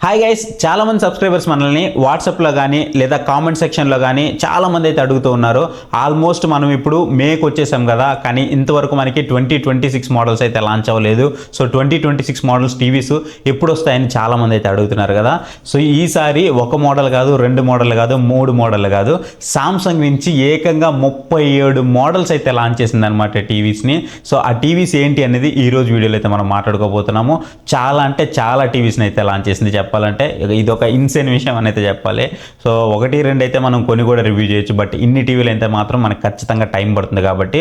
Hi guys, చాలామంది subscribers మనల్ని వాట్సాప్లో కానీ లేదా కామెంట్ సెక్షన్లో కానీ చాలామంది అయితే అడుగుతూ ఉన్నారు. ఆల్మోస్ట్ మనం ఇప్పుడు మేకి వచ్చేసాం కదా, కానీ ఇంతవరకు మనకి 2026 మోడల్స్ అయితే లాంచ్ అవ్వలేదు. సో 2026 మోడల్స్ టీవీస్ ఎప్పుడు వస్తాయని చాలామంది అయితే అడుగుతున్నారు కదా. సో ఈసారి ఒక మోడల్ కాదు, 2 మోడల్ కాదు, 3 మోడల్ కాదు, సామ్సంగ్ నుంచి ఏకంగా 37 మోడల్స్ అయితే లాంచ్ చేసింది అనమాట టీవీస్ని. సో ఆ టీవీస్ ఏంటి అనేది ఈరోజు వీడియోలో అయితే మనం మాట్లాడుకోబోతున్నాము. చాలా టీవీస్ని అయితే లాంచ్ చేసింది. చెప్పాలంటే ఇది ఒక ఇన్సేన్ విషయం అని అయితే చెప్పాలి. సో 1-2 అయితే మనం కొన్ని కూడా రివ్యూ చేయొచ్చు, బట్ ఇన్ని టీవీలు అయితే మాత్రం మనకు ఖచ్చితంగా టైం పడుతుంది. కాబట్టి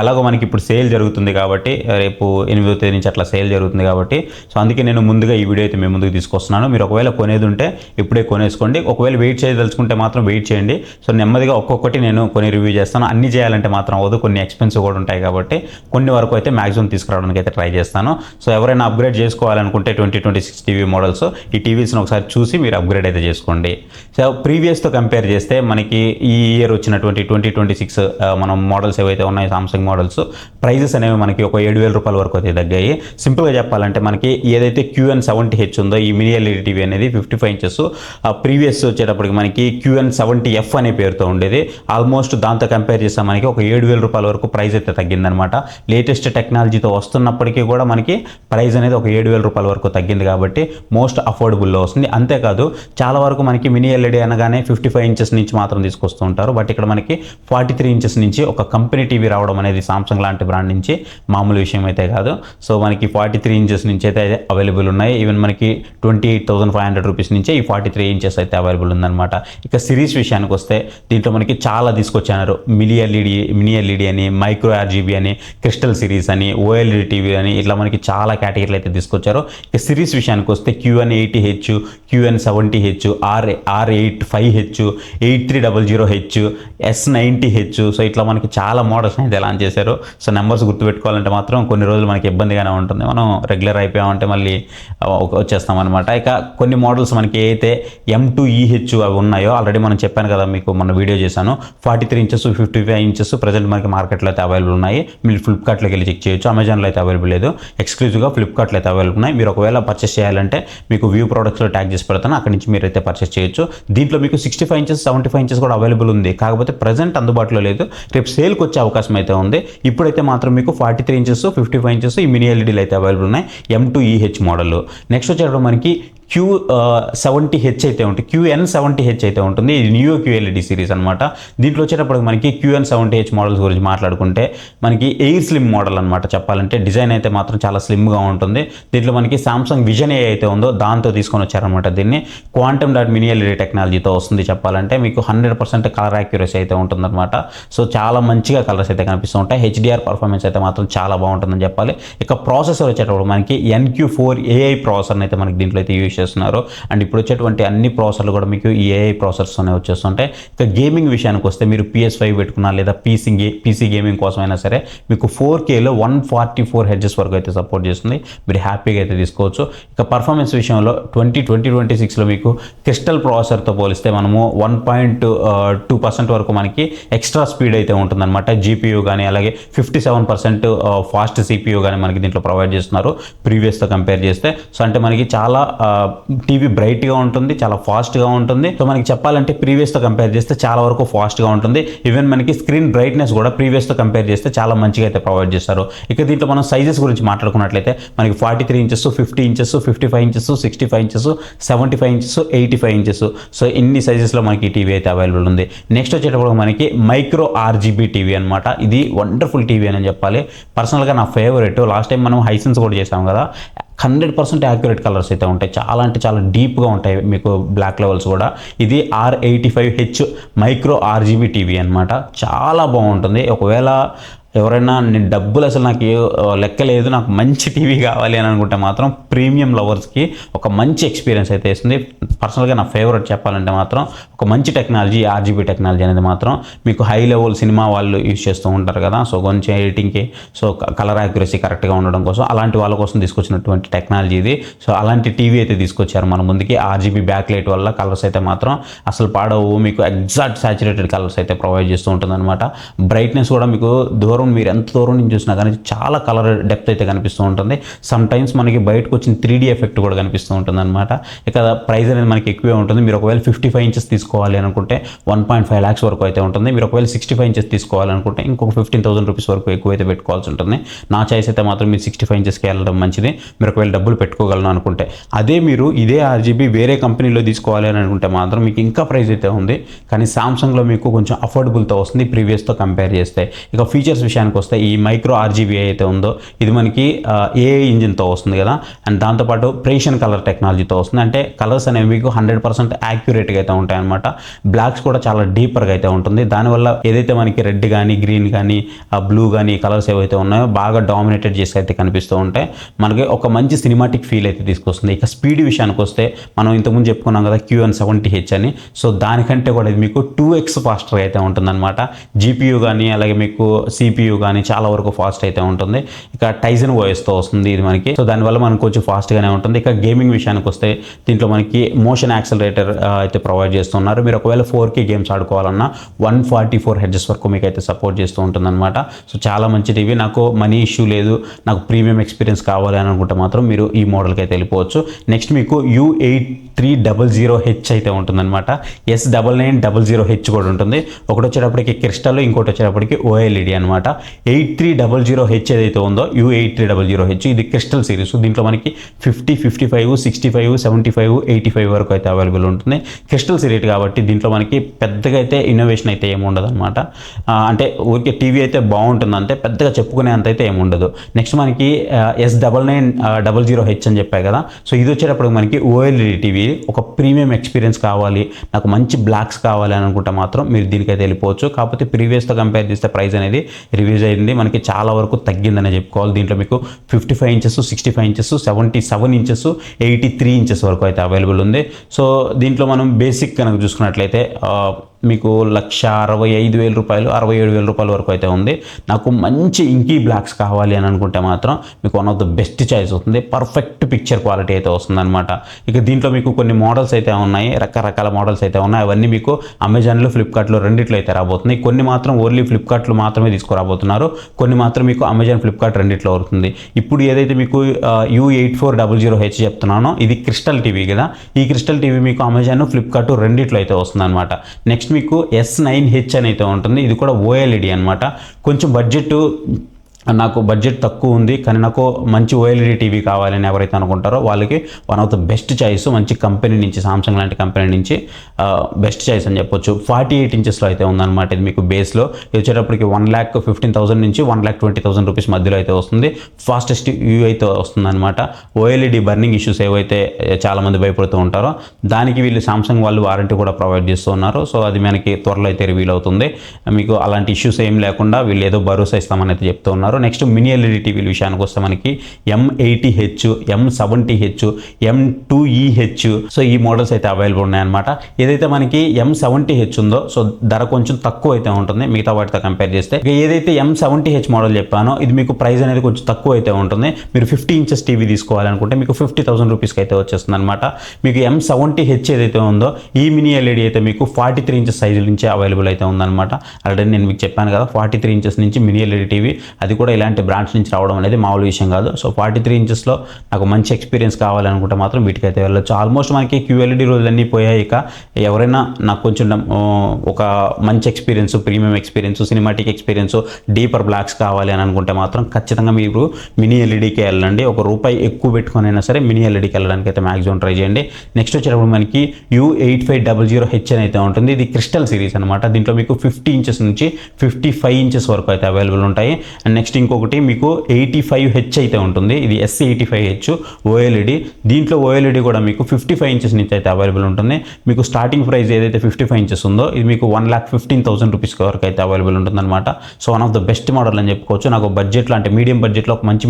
ఎలాగో మనకి ఇప్పుడు సేల్ జరుగుతుంది కాబట్టి, రేపు 8వ తేదీ నుంచి అట్లా సేల్ జరుగుతుంది కాబట్టి, సో అందుకే నేను ముందుగా ఈ వీడియో అయితే మేము ముందుకు తీసుకొస్తున్నాను. మీరు ఒకవేళ కొనేది ఉంటే ఇప్పుడే కొనేసుకోండి. ఒకవేళ వెయిట్ చేయదలుచుకుంటే మాత్రం వెయిట్ చేయండి. సో నెమ్మదిగా ఒక్కొక్కటి నేను కొన్ని రివ్యూ చేస్తాను. అన్ని చేయాలంటే మాత్రం అవ్వదు, కొన్ని ఎక్స్పెన్సివ్ కూడా ఉంటాయి కాబట్టి కొన్ని వరకు అయితే మ్యాక్సిమం తీసుకురావడానికి అయితే ట్రై చేస్తాను. సో ఎవరైనా అప్గ్రేడ్ చేసుకోవాలనుకుంటే 2026 టీవీ మోడల్స్, ఈ టీవీస్ని ఒకసారి చూసి మీరు అప్గ్రేడ్ అయితే చేసుకోండి. సో ప్రీవియస్తో కంపేర్ చేస్తే మనకి ఈ ఇయర్ వచ్చినటువంటి 2026 మనం మోడల్స్ ఏవైతే ఉన్నాయో సామ్సంగ్ మోడల్స్ ప్రైజెస్ అనేవి మనకి ఒక 7,000 రూపాయల వరకు అయితే తగ్గాయి. సింపుల్గా చెప్పాలంటే మనకి ఏదైతే QN70H ఉందో ఈ మినీ ఎల్ఈడి టీవీ అనేది 55 ఇంచెస్, ప్రీవియస్ వచ్చేటప్పటికి మనకి QN70F అనే పేరుతో ఉండేది. ఆల్మోస్ట్ దాంతో కంపేర్ చేస్తే మనకి ఒక 7,000 రూపాయల వరకు ప్రైస్ అయితే తగ్గిందనమాట. లేటెస్ట్ టెక్నాలజీతో వస్తున్నప్పటికీ కూడా మనకి ప్రైస్ అనేది ఒక 7,000 రూపాయల వరకు తగ్గింది కాబట్టి మోస్ట్ అఫోర్డబుల్లో వస్తుంది. అంతేకాదు చాలా వరకు మనకి మినీ ఎల్ఈడి అనగానే 55 ఇంచెస్ నుంచి మాత్రం తీసుకొస్తూ ఉంటారు, బట్ ఇక్కడ మనకి 43 ఇంచెస్ నుంచి ఒక కంపెనీ టీవీ రావడం అనేది సామ్సంగ్ లాంటి బ్రాండ్ నుంచి మామూలు విషయం అయితే కాదు. సో మనకి 43 ఇంచెస్ నుంచి అయితే అవైలబుల్ ఉన్నాయి. ఈవెన్ మనకి 28,500 రూపీస్ నుంచే ఈ 43 ఇంచెస్ అయితే అవైలబుల్ ఉందన్నమాట. ఇక సిరీస్ విషయానికి వస్తే దీంట్లో మనకి చాలా తీసుకొచ్చారు. మినీ ఎల్ఈడి అని, మైక్రో RGB అని, క్రిస్టల్ సిరీస్ అని, OLED టీవీ అని, ఇట్లా మనకి చాలా కేటగిరీలు అయితే తీసుకొచ్చారు. ఇక సిరీస్ విషయానికి వస్తే QN80H, QN70H, R85H, 8300H, S90H, so ఇట్లా మనకి చాలా మోడల్స్ అయితే లాంచ్ చేశారు. సో నెంబర్స్ గుర్తుపెట్టుకోవాలంటే మాత్రం కొన్ని రోజులు మనకి ఇబ్బందిగానే ఉంటుంది. మనం రెగ్యులర్ అయిపోయామంటే మళ్ళీ వచ్చేస్తాం అనమాట. ఇక కొన్ని మోడల్స్ మనకి ఏదైతే M2EH అవి ఉన్నాయో ఆల్రెడీ మనం చెప్పాను కదా, మీకు మన వీడియో చేశాను. 43 ఇంచెస్, 55 ఇంచెస్ ప్రజెంట్ మనకి మార్కెట్లో అయితే అవైలబుల్ ఉన్నాయి. మీరు ఫ్లిప్కార్ట్లోకి వెళ్ళి చెక్ చేయొచ్చు. అమెజాన్లో అయితే అవైలబుల్ లేదు, ఎక్స్క్లూజివ్గా ఫ్లిప్కార్ట్లో అయితే అవైలబుల్ ఉన్నాయి. మీరు ఒకవేళ పర్చేస్ చేయాలంటే మీకు వ్యూ ప్రొడక్ట్స్లో ట్యాగ్ చేసి పెడతాను, అక్కడి నుంచి మీరు అయితే పర్చేస్ చేయొచ్చు. దీంట్లో మీకు 65 ఇంచెస్, 75 ఇంచెస్ కూడా అవైలబుల్ ఉంది, కాకపోతే ప్రజెంట్ అందుబాటులో లేదు. రేపు సేల్కి వచ్చే అవకాశం అయితే ఉంది. ఇప్పుడైతే మాత్రం మీకు 43 ఇంచెస్, 55 ఇంచెస్ ఈ మినీ ఎల్ఈడీలు అయితే అవైలబుల్ ఉన్నాయి. M2EH model. నెక్స్ట్ వచ్చేటప్పుడు మనకి Q70H అయితే ఉంటుంది, QN70H అయితే ఉంటుంది. ఇది న్యూ QLED సిరీస్ అనమాట. దీంట్లో వచ్చేటప్పుడు మనకి QN70H మోడల్స్ గురించి మాట్లాడుకుంటే మనకి ఎయిర్ స్లిమ్ మోడల్ అనమాట. చెప్పాలంటే డిజైన్ అయితే మాత్రం చాలా స్లిమ్గా ఉంటుంది. దీంట్లో మనకి సామ్సంగ్ విజన్ ఏ అయితే ఉందో దాంతో తీసుకొని వచ్చారనమాట. దీన్ని క్వాంటమ్ డాట్ మినీ ఎల్ఈడి టెక్నాలజీతో వస్తుంది. చెప్పాలంటే మీకు 100% కలర్ యాక్యురసీ అయితే ఉంటుందన్నమాట. సో చాలా మంచిగా కలర్స్ అయితే కనిపిస్తూ ఉంటాయి. HDR పర్ఫార్మెన్స్ అయితే మాత్రం చాలా బాగుంటుందని చెప్పాలి. ఇక ప్రాసెసర్ వచ్చేటప్పుడు మనకి NQ4 AI ప్రాసెసర్ని అయితే మనకి దీంట్లో అయితే యూజ్ చేస్తున్నారు. అండ్ ఇప్పుడు వచ్చేటువంటి అన్ని ప్రాసెసర్లు కూడా మీకు ఈ AI ప్రాసెసర్స్ అనేవి వచ్చేస్తుంటాయి. ఇక గేమింగ్ విషయానికి వస్తే మీరు PS5 పెట్టుకున్నా లేదా PC గేమింగ్ కోసం అయినా సరే మీకు 4Kలో 144 Hz వరకు అయితే సపోర్ట్ చేస్తుంది. మీరు హ్యాపీగా అయితే తీసుకోవచ్చు. ఇక పర్ఫార్మెన్స్ విషయంలో 2026లో మీకు క్రిస్టల్ ప్రాసెసర్తో పోలిస్తే మనము 1.2% వరకు మనకి ఎక్స్ట్రా స్పీడ్ అయితే ఉంటుందన్నమాట. GPU కానీ అలాగే 57% ఫాస్ట్ CPU కానీ మనకి దీంట్లో ప్రొవైడ్ చేస్తున్నారు ప్రీవియస్తో కంపేర్ చేస్తే. సో అంటే మనకి చాలా టీవీ బ్రైట్గా ఉంటుంది, చాలా ఫాస్ట్గా ఉంటుంది. సో మనకి చెప్పాలంటే ప్రీవియస్తో కంపేర్ చేస్తే చాలా వరకు ఫాస్ట్గా ఉంటుంది. ఈవెన్ మనకి స్క్రీన్ బ్రైట్నెస్ కూడా ప్రీవియస్తో కంపేర్ చేస్తే చాలా మంచిగా అయితే ప్రొవైడ్ చేస్తారు. ఇక దీంట్లో మనం సైజెస్ గురించి మాట్లాడుకున్నట్లయితే మనకి 43 inches, 50 inches, 55 inches, 65 inches, 75 inches, 85 inches, so ఇన్ని సైజెస్లో మనకి ఈ టీవీ అయితే అవైలబుల్ ఉంది. నెక్స్ట్ వచ్చేటప్పుడు మనకి మైక్రో RGB టీవీ అనమాట. ఇది వండర్ఫుల్ టీవీ అని చెప్పాలి. పర్సనల్గా నా ఫేవరెట్. లాస్ట్ టైం మనం హైసెన్స్ కూడా చేసాం కదా, 100% యాక్యురేట్ కలర్స్ అయితే ఉంటాయి. చాలా అంటే చాలా డీప్గా ఉంటాయి మీకు బ్లాక్ లెవెల్స్ కూడా. ఇది R85H మైక్రో RGB టీవీ అనమాట. చాలా బాగుంటుంది. ఒకవేళ ఎవరైనా నేను డబ్బులు అసలు నాకు లెక్క లేదు, నాకు మంచి టీవీ కావాలి అని అనుకుంటే మాత్రం ప్రీమియం లవర్స్కి ఒక మంచి ఎక్స్పీరియన్స్ అయితే ఇస్తుంది. పర్సనల్గా నా ఫేవరెట్ చెప్పాలంటే మాత్రం ఒక మంచి టెక్నాలజీ RGB టెక్నాలజీ అనేది మాత్రం మీకు హై లెవెల్ సినిమా వాళ్ళు యూజ్ చేస్తూ ఉంటారు కదా, సో కొంచెం ఎడిటింగ్కి సో కలర్ యాక్యురసీ కరెక్ట్గా ఉండడం కోసం అలాంటి వాళ్ళ కోసం తీసుకొచ్చినటువంటి టెక్నాలజీ ఇది. సో అలాంటి టీవీ అయితే తీసుకొచ్చారు మన ముందుకి. RGB బ్యాక్ లైట్ వల్ల కలర్స్ అయితే మాత్రం అసలు పాడవు, మీకు ఎగ్జాక్ట్ సాచురేటెడ్ కలర్స్ అయితే ప్రొవైడ్ చేస్తూ ఉంటుంది అనమాట. బ్రైట్నెస్ కూడా మీకు దూరం దూరం మీరు ఎంత దూరం నుంచి చూసినా కానీ చాలా కలర్ డెప్త్ అయితే కనిపిస్తూ ఉంటుంది. సమ్ టైమ్స్ మనకి బయటకు వచ్చిన 3D ఎఫెక్ట్ కూడా కనిపిస్తూ ఉంటుంది అనమాట. ఇక ప్రైస్ అనేది మనకి ఎక్కువే ఉంటుంది. మీరు ఒకవేళ 55 ఇంచెస్ తీసుకోవాలి అనుకుంటే 1.5 lakhs వరకు అయితే ఉంటుంది. మీరు ఒకవేళ 65 ఇంచెస్ తీసుకోవాలనుకుంటే ఇంకొక 15,000 రూపీస్ వరకు ఎక్కువ అయితే పెట్టుకోవాల్సి ఉంటుంది. నా చాయిస్ అయితే మాత్రం మీరు 65 ఇంచెస్కి వెళ్ళడం మంచిది, మీరు ఒకవేళ డబ్బులు పెట్టుకోగలను అనుకుంటే. అదే మీరు ఇదే RGB వేరే కంపెనీలో తీసుకోవాలి అని అనుకుంటే మాత్రం మీకు ఇంకా ప్రైస్ అయితే ఉంది, కానీ సామ్సంగ్లో మీకు కొంచెం అఫోర్డబుల్తో వస్తుంది ప్రీవియస్తో కంపేర్ చేస్తే. ఇక ఫీచర్స్ విషయానికి వస్తే ఈ మైక్రో RGB అయితే ఉందో ఇది మనకి AI ఇంజిన్తో వస్తుంది కదా, అండ్ దాంతోపాటు ప్రేషన్ కలర్ టెక్నాలజీతో వస్తుంది. అంటే కలర్స్ అనేవి మీకు 100% యాక్యురేట్గా అయితే ఉంటాయి అనమాట. బ్లాక్స్ కూడా చాలా డీపర్గా అయితే ఉంటుంది. దానివల్ల ఏదైతే మనకి రెడ్ కానీ గ్రీన్ కానీ బ్లూ కానీ కలర్స్ ఏవైతే ఉన్నాయో బాగా డామినేటెడ్ చేసి అయితే కనిపిస్తూ ఉంటాయి. మనకి ఒక మంచి సినిమాటిక్ ఫీల్ అయితే తీసుకొస్తుంది. ఇక స్పీడ్ విషయానికి వస్తే మనం ఇంతకుముందు చెప్పుకున్నాం కదా QN70H అని, సో దానికంటే కూడా ఇది మీకు 2x ఫాస్టర్గా అయితే ఉంటుందన్నమాట. GPU కానీ అలాగే మీకు CPU కానీ చాలా వరకు ఫాస్ట్ అయితే ఉంటుంది. ఇక టైజన్ వాయిస్తో వస్తుంది ఇది మనకి, సో దానివల్ల మనకు కొంచెం ఫాస్ట్గానే ఉంటుంది. ఇక గేమింగ్ విషయానికి వస్తే దీంట్లో మనకి మోషన్ యాక్సలరేటర్ అయితే ప్రొవైడ్ చేస్తున్నారు. మీరు ఒకవేళ 4K గేమ్స్ ఆడుకోవాలన్నా 144 Hz వరకు మీకు అయితే సపోర్ట్ చేస్తూ ఉంటుందన్నమాట. సో చాలా మంచి టీవీ. నాకు మనీ ఇష్యూ లేదు, నాకు ప్రీమియం ఎక్స్పీరియన్స్ కావాలి అని అనుకుంటే మాత్రం మీరు ఈ మోడల్కి అయితే వెళ్ళిపోవచ్చు. నెక్స్ట్ మీకు U8300H అయితే ఉంటుందన్నమాట. S9900H కూడా ఉంటుంది. ఒకటి వచ్చేటప్పటికి క్రిస్టల్, ఇంకోటి వచ్చేటప్పటికి OLED అనమాట. 8300H ఏదైతే ఉందో U8300H ఇది క్రిస్టల్ సిరీస్. దీంట్లో మనకి 50, 55, 65, 75, 85 వరకు అయితే అవైలబుల్ ఉంటుంది. క్రిస్టల్ సిరీస్ కాబట్టి దీంట్లో మనకి పెద్దగా అయితే ఇన్నోవేషన్ అయితే ఏమి ఉండదు అనమాట. అంటే ఊరికే టీవీ అయితే బాగుంటుంది అంతే, పెద్దగా చెప్పుకునే అంత అయితే ఏమి ఉండదు. నెక్స్ట్ మనకి S9900H అని చెప్పాయి కదా, సో ఇది వచ్చేటప్పుడు మనకి OLED టీవీ. ఒక ప్రీమియం ఎక్స్పీరియన్స్ కావాలి, నాకు మంచి బ్లాక్స్ కావాలి అని అనుకుంటే మాత్రం మీరు దీనికైతే వెళ్ళిపోవచ్చు. కాకపోతే ప్రీవియస్తో కంపేర్ చేస్తే ప్రైస్ అనేది రివ్యూస్ అయింది, మనకి చాలా వరకు తగ్గిందని చెప్పుకోవాలి. దీంట్లో మీకు 55 ఇంచెస్, 65 ఇంచెస్, 77 ఇంచెస్, 83 ఇంచెస్ వరకు అయితే అవైలబుల్ ఉంది. సో దీంట్లో మనం బేసిక్ కనుక చూసుకున్నట్లయితే మీకు 1,65,000 రూపాయలు, 67,000 రూపాయల వరకు అయితే ఉంది. నాకు మంచి ఇంకీ బ్లాక్స్ కావాలి అని అనుకుంటే మాత్రం మీకు one of the best choice అవుతుంది. పర్ఫెక్ట్ పిక్చర్ క్వాలిటీ అయితే వస్తుందన్నమాట. ఇక దీంట్లో మీకు కొన్ని మోడల్స్ అయితే ఉన్నాయి, రకరకాల మోడల్స్ అయితే ఉన్నాయి. అవన్నీ మీకు అమెజాన్లో, ఫ్లిప్కార్ట్లో రెండిట్లో అయితే రాబోతున్నాయి. కొన్ని మాత్రం ఓన్లీ ఫ్లిప్కార్ట్లో మాత్రమే తీసుకురాబోతున్నారు, కొన్ని మాత్రం మీకు అమెజాన్, ఫ్లిప్కార్ట్ రెండిట్లో అవుతుంది. ఇప్పుడు ఏదైతే మీకు U8400H చెప్తున్నానో ఇది క్రిస్టల్ టీవీ కదా, ఈ క్రిస్టల్ టీవీ మీకు అమెజాన్, ఫ్లిప్కార్ట్ రెండిట్లో అయితే వస్తుంది అనమాట. నెక్స్ట్ మీకు S9H అని అయితే ఉంటుంది. ఇది కూడా OLED అనమాట. కొంచెం నాకు బడ్జెట్ తక్కువ ఉంది కానీ నాకు మంచి OLED టీవీ కావాలని ఎవరైతే అనుకుంటారో వాళ్ళకి one of the best choice. మంచి కంపెనీ నుంచి, సామ్సంగ్ లాంటి కంపెనీ నుంచి బెస్ట్ చాయిస్ అని చెప్పొచ్చు. 48 ఇంచెస్లో అయితే ఉందన్నమాట. ఇది మీకు బేస్లో ఇది వచ్చేటప్పటికి 1,15,000 నుంచి 1,20,000 రూపీస్ మధ్యలో అయితే వస్తుంది. ఫాస్టెస్ట్ వ్యూ అయితే వస్తుందన్నమాట. OLED బర్నింగ్ ఇష్యూస్ ఏవైతే చాలామంది భయపడుతూ ఉంటారో దానికి వీళ్ళు సామ్సంగ్ వాళ్ళు వారంటీ కూడా ప్రొవైడ్ చేస్తూ ఉన్నారు. సో అది మనకి త్వరలో అయితే రివీల్ అవుతుంది. మీకు అలాంటి ఇష్యూస్ ఏం లేకుండా వీళ్ళు ఏదో భరోసా ఇస్తామని అయితే చెప్తూ ఉన్నారు. నెక్స్ట్ మినీ LED టీవీల విషయానికి వస్తే మనకి M80H, M70H, M2EH, సో ఈ మోడల్స్ అయితే అవైలబుల్ ఉన్నాయన్నమాట. ఏదైతే మనకి M70H ఉందో సో ధర కొంచెం తక్కువ అయితే ఉంటుంది మిగతా వాటితో కంపేర్ చేస్తే. ఏదైతే M70H మోడల్ చెప్పానో ఇది మీకు ప్రైస్ అనేది కొంచెం తక్కువ అయితే ఉంటుంది. మీరు 50 ఇంచెస్ టీవీ తీసుకోవాలనుకుంటే మీకు 50,000 రూపీస్కి అయితే వచ్చేస్తుంది అనమాట. మీకు M70H ఏదైతే ఉందో ఈ మినీ LED అయితే మీకు 43 ఇంచెస్ సైజు నుంచి అవైలబుల్ అయితే ఉందన్నమాట. ఆల్రెడీ నేను మీకు చెప్పాను కదా 43 ఇంచెస్ నుంచి మినీ LED టీవీ, అది కూడా ఇలాంటి బ్రాండ్స్ నుంచి రావడం అనేది మామూలు విషయం కాదు. సో 43 ఇంచెస్లో నాకు మంచి ఎక్స్పీరియన్స్ కావాలనుకుంటే మాత్రం వీటికైతే వెళ్ళొచ్చు. ఆల్మోస్ట్ మనకి QLED రోజులన్నీ పోయాయి. ఇక ఎవరైనా నాకు కొంచెం ఒక మంచి experience, premium experience, cinematic experience, deeper blocks కావాలి అని అనుకుంటే మాత్రం ఖచ్చితంగా మీరు మినీ ఎల్ఈడీకి వెళ్ళండి. ₹1 ఎక్కువ పెట్టుకొని అయినా సరే మినీ ఎల్ఈడీకి వెళ్ళడానికి అయితే మ్యాక్సిమం ట్రై చేయండి. నెక్స్ట్ వచ్చేటప్పుడు మనకి U8500H అని అయితే ఉంటుంది. ఇది క్రిస్టల్ సిరీస్ అనమాట. దీంట్లో మీకు 50 ఇంచెస్ నుంచి 55 ఇంచెస్ వరకు అయితే అవైలబుల్ ఉంటాయి. అండ్ నెక్స్ట్ ఇంకొకటి మీకు 85H అయితే ఉంటుంది. ఇది S85H OLED. దీంట్లో OLED కూడా మీకు 55 ఇంచెస్ నుంచి అయితే అవైలబుల్ ఉంటుంది. మీకు స్టార్టింగ్ ప్రైస్ ఏదైతే 55 ఇంచెస్ ఉందో ఇది మీకు 1,15,000 రూపీస్ వరకు అయితే అవైలబుల్ ఉంటుంది అనమాట. So one of the best model అని చెప్పుకోవచ్చు. నాకు బడ్జెట్లో అంటే మీడియం బడ్జెట్లో ఒక మంచి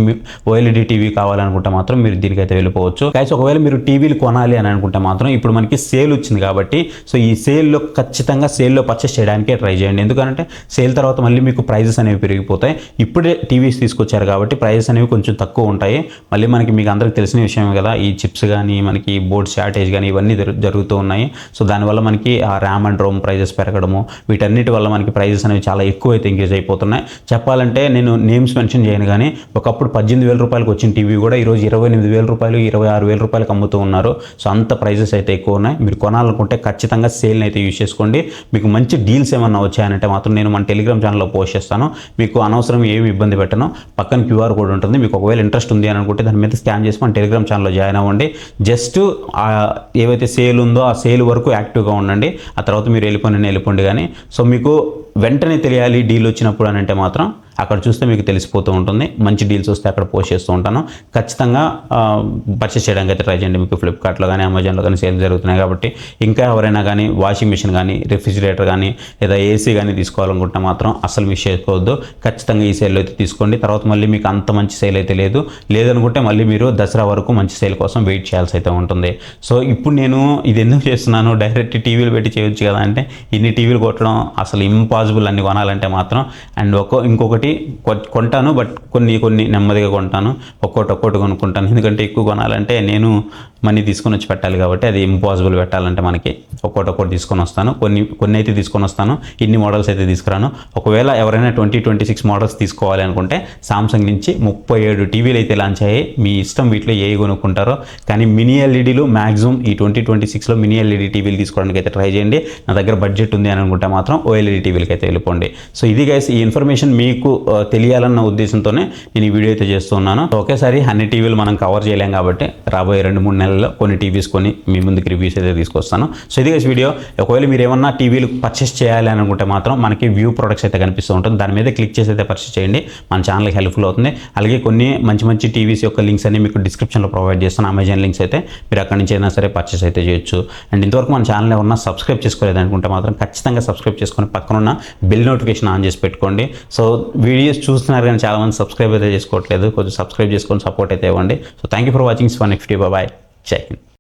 OLED టీవీ కావాలనుకుంటే మాత్రం మీరు దీనికైతే వెళ్ళిపోవచ్చు. గైస్ ఒకవేళ మీరు టీవీలు కొనాలి అని అనుకుంటే మాత్రం ఇప్పుడు మనకి సేల్ వచ్చింది కాబట్టి సో ఈ సేల్లో ఖచ్చితంగా సేల్లో పర్చేస్ చేయడానికే ట్రై చేయండి. ఎందుకంటే సేల్ తర్వాత మళ్ళీ మీకు ప్రైజెస్ అనేవి పెరిగిపోతాయి. ఇప్పుడే టీవీస్ తీసుకొచ్చారు కాబట్టి ప్రైజెస్ అనేవి కొంచెం తక్కువ ఉంటాయి. మళ్ళీ మీకు అందరికి తెలిసిన విషయమే కదా, ఈ చిప్స్ కానీ మనకి బోర్డ్ షార్టేజ్ కానీ ఇవన్నీ జరుగుతూ ఉన్నాయి. సో దానివల్ల మనకి ఆ ర్యామ్ అండ్ రోమ్ ప్రైజెస్ పెరగడము, వీటన్నిటి వల్ల మనకి ప్రైజెస్ అనేవి చాలా ఎక్కువ అయితే ఇంక్రీజ్ అయిపోతున్నాయి. చెప్పాలంటే నేను నేమ్స్ మెన్షన్ చేయను కానీ ఒకప్పుడు 18,000 రూపాయలకు వచ్చిన టీవీ కూడా ఈరోజు 28,000 రూపాయలు 26,000 రూపాయలకు అమ్ముతూ ఉన్నారు. సో అంత ప్రైజెస్ అయితే ఎక్కువ ఉన్నాయి. మీరు కొనాలనుకుంటే ఖచ్చితంగా సేల్ని అయితే యూజ్ చేసుకోండి. మీకు మంచి డీల్స్ ఏమన్నా వచ్చాయంటే మాత్రం నేను మన టెలిగ్రామ్ ఛానల్లో పోస్ట్ చేస్తాను. మీకు అనవసరం ఏమి ఇబ్బంది పెట్టను. పక్కన క్యూఆర్ కోడ్ ఉంటుంది. మీకు ఒకవేళ ఇంట్రెస్ట్ ఉంది అని అనుకుంటే దాని మీద స్కాన్ చేసి మన టెలిగ్రామ్ ఛానల్లో జాయిన్ అవ్వండి. జస్ట్ ఏవైతే సేల్ ఉందో ఆ సేల్ వరకు యాక్టివ్గా ఉండండి. ఆ తర్వాత మీరు వెళ్ళిపోండి కానీ. సో మీకు వెంటనే తెలియాలి డీల్ వచ్చినప్పుడు అని అంటే మాత్రం అక్కడ చూస్తే మీకు తెలిసిపోతూ ఉంటుంది. మంచి డీల్స్ వస్తే అక్కడ పోస్ట్ చేస్తూ ఉంటాను. ఖచ్చితంగా పర్చేస్ చేయడానికి అయితే ట్రై చేయండి. మీకు ఫ్లిప్కార్ట్లో కానీ అమెజాన్లో కానీ సేల్ జరుగుతున్నాయి కాబట్టి. ఇంకా ఎవరైనా కానీ వాషింగ్ మిషన్ కానీ రిఫ్రిజిరేటర్ కానీ లేదా ఏసీ కానీ తీసుకోవాలనుకుంటే మాత్రం అసలు మిస్ చేసుకోవద్దు. ఖచ్చితంగా ఈ సేల్ అయితే తీసుకోండి. తర్వాత మళ్ళీ మీకు అంత మంచి సేల్ అయితే లేదనుకుంటే మళ్ళీ మీరు దసరా వరకు మంచి సేల్ కోసం వెయిట్ చేయాల్సి అయితే ఉంటుంది. సో ఇప్పుడు నేను ఇది ఎందుకు చేస్తున్నాను, డైరెక్ట్ టీవీలు పెట్టి చేయొచ్చు కదా అంటే ఇన్ని టీవీలు కొట్టడం అసలు ఇంపాసిబుల్ అన్ని కొనాలంటే మాత్రం. అండ్ ఇంకొకటి కొంటాను, బట్ కొన్ని నెమ్మదిగా కొంటాను. ఒక్కోటి కొనుక్కుంటాను. ఎందుకంటే ఎక్కువ కొనాలంటే నేను మనీ తీసుకొని వచ్చి పెట్టాలి కాబట్టి అది ఇంపాసిబుల్ పెట్టాలంటే మనకి. ఒక్కోటి తీసుకొని వస్తాను. కొన్ని అయితే తీసుకొని వస్తాను. ఇన్ని మోడల్స్ అయితే తీసుకురాను. ఒకవేళ ఎవరైనా 2026 మోడల్స్ తీసుకోవాలి అనుకుంటే సామ్సంగ్ నుంచి 37 టీవీలు అయితే లాంచ్ అయ్యాయి. మీ ఇష్టం వీటిలో ఏ కొనుక్కుంటారో. కానీ మినీ ఎల్ఈడీలు మ్యాక్సిమం ఈ 2026లో మినీ ఎల్ఈడీ టీవీలు తీసుకోవడానికి అయితే ట్రై చేయండి. నా దగ్గర బడ్జెట్ ఉంది అని అనుకుంటే మాత్రం ఓఎల్ఈడీ టీవీలకి అయితే వెళ్ళిపోండి. సో ఇది గైస్, ఈ ఇన్ఫర్మేషన్ మీకు తెలియాలన్న ఉద్దేశంతోనే నేను ఈ వీడియో అయితే చేస్తున్నాను. ఒకేసారి అన్ని టీవీలు మనం కవర్ చేయలేం కాబట్టి రాబోయే 2-3 నెలల్లో కొన్ని టీవీస్ మీ ముందుకు రివ్యూస్ అయితే తీసుకొస్తాను. సో ఇది వీడియో. ఒకవేళ మీరు ఏమన్నా టీవీలు పర్చేస్ చేయాలి అని అనుకుంటే మాత్రం మనకి వ్యూ ప్రొడక్ట్స్ అయితే కనిపిస్తూ ఉంటుంది. దాని మీద క్లిక్ చేసి అయితే పర్చేస్ చేయండి. మన ఛానల్కి హెల్ప్ఫుల్ అవుతుంది. అలాగే కొన్ని మంచి టీవీస్ యొక్క లింక్స్ అన్ని మీకు డిస్క్రిప్షన్లో ప్రొవైడ్ చేస్తాను. అమెజాన్ లింక్స్ అయితే మీరు అక్కడి నుంచి అయినా సరే పర్చేస్ అయితే చేయొచ్చు. అండ్ ఇంతవరకు మన ఛానల్ ఏమన్నా సబ్స్క్రైబ్ చేసుకోలేదు అనుకుంటే మాత్రం ఖచ్చితంగా సబ్స్క్రైబ్ చేసుకొని పక్కనున్న బెల్ నోటిఫికేషన్ ఆన్ చేసి పెట్టుకోండి. సో వీడియోస్ చూస్తున్నారు కానీ చాలామంది సబ్స్క్రైబ్ అయితే చేసుకోవట్లేదు. కొంచెం సబ్స్క్రైబ్ చేసుకొని సపోర్ట్ అయితే ఇవ్వండి. So thank you for watching. Next video. Bye. జై హింద్.